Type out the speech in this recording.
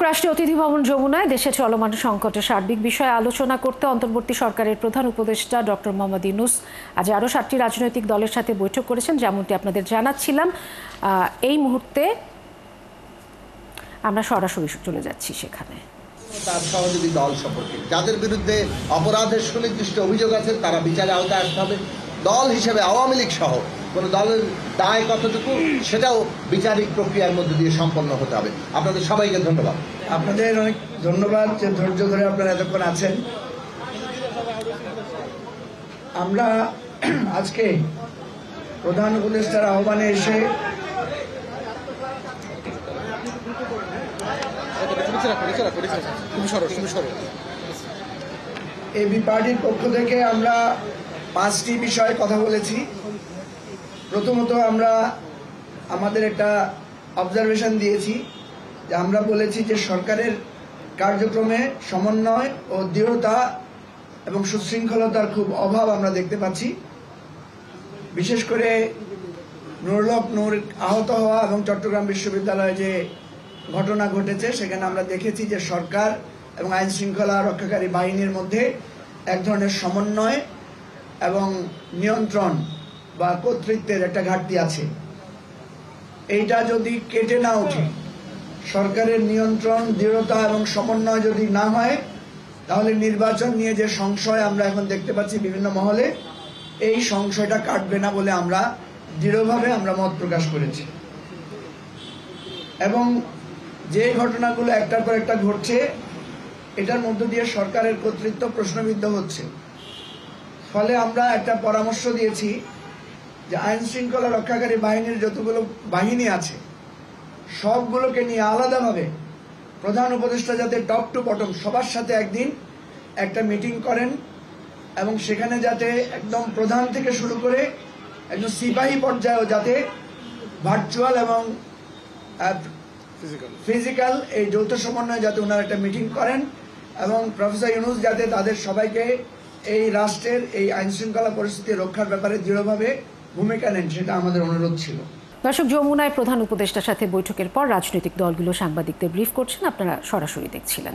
রাষ্ট্রীয় অতিথি ভবন যমুনায় দেশে চলমান সংকটের সার্বিক বিষয়ে আলোচনা করতে অন্তর্বর্তী সরকারের প্রধান উপদেষ্টা ডক্টর মোহাম্মদ ইউনূস আজ আরও 7টি রাজনৈতিক দলের সাথে বৈঠক করেছেন। যেমনটি আপনাদের জানাচ্ছিলাম, এই মুহূর্তে আমরা সরাসরি চলে যাচ্ছি সেখানে। তার সহযোগী দল সম্পর্কে যাদের বিরুদ্ধে অপরাধের সুনির্দিষ্ট অভিযোগ আছে তারা বিচারে আওতায় আসতে হবে। দল হিসেবে আওয়ামী লীগ সহ কোনো দলের দায় কতটুকু সেটাও বিচারিক প্রক্রিয়ার মধ্যে দিয়ে সম্পন্ন হতে হবে। আপনাদের সবাইকে ধন্যবাদ। আপনাদের অনেক ধন্যবাদ যে ধৈর্য ধরে আপনারা এতক্ষণ আছেন। আমরা আজকে প্রধান উপদেষ্টার আহ্বানে এসে এবি পার্টির পক্ষ থেকে আমরা 5টি বিষয়ে কথা বলেছি। প্রথমত আমরা আমাদের একটা অবজারভেশন দিয়েছি যে আমরা বলেছি যে সরকারের কার্যক্রমে সমন্বয় ও দৃঢ়তা এবং সুশৃঙ্খলতার খুব অভাব আমরা দেখতে পাচ্ছি। বিশেষ করে নুরুল হক নূর আহত হওয়া এবং চট্টগ্রাম বিশ্ববিদ্যালয়ে যে ঘটনা ঘটেছে সেখানে আমরা দেখেছি যে সরকার এবং আইন শৃঙ্খলা রক্ষাকারী বাহিনীর মধ্যে এক ধরনের সমন্বয় এবং নিয়ন্ত্রণ বা কর্তৃত্বের একটা ঘাটতি আছে। এইটা যদি কেটে না ওঠে, সরকারের নিয়ন্ত্রণ, দৃঢ়তা এবং সমন্বয় যদি না হয়, তাহলে নির্বাচন নিয়ে যে সংশয় আমরা এখন দেখতে পাচ্ছি বিভিন্ন মহলে, এই সংশয়টা কাটবে না বলে আমরা দৃঢ়ভাবে মত প্রকাশ করেছি। এবং যে ঘটনাগুলো একটার পর একটা ঘটছে, এটার মধ্য দিয়ে সরকারের কর্তৃত্ব প্রশ্নবিদ্ধ হচ্ছে। ফলে আমরা একটা পরামর্শ দিয়েছি যে আইন শৃঙ্খলা রক্ষাকারী বাহিনীর যতগুলো বাহিনী আছে সবগুলোকে নিয়ে আলাদাভাবে প্রধান উপদেষ্টা যাতে টপ টু বটম সবার সাথে একদিন একটা মিটিং করেন এবং সেখানে যাতে একদম প্রধান থেকে শুরু করে একদম সিপাহী পর্যায়েও যাতে ভার্চুয়াল এবং ফিজিক্যাল এই যৌথ সমন্বয়ে যাতে ওনারা একটা মিটিং করেন এবং প্রফেসর ইউনূস যাতে তাদের সবাইকে এই রাষ্ট্রের এই আইন শৃঙ্খলা পরিস্থিতি রক্ষার ব্যাপারে দৃঢ়ভাবে ভূমিকা নেন, সেটা আমাদের অনুরোধ ছিল। দর্শক, যমুনায় প্রধান উপদেষ্টার সাথে বৈঠকের পর রাজনৈতিক দলগুলো সাংবাদিকদের ব্রিফ করছেন, আপনারা সরাসরি দেখছিলেন।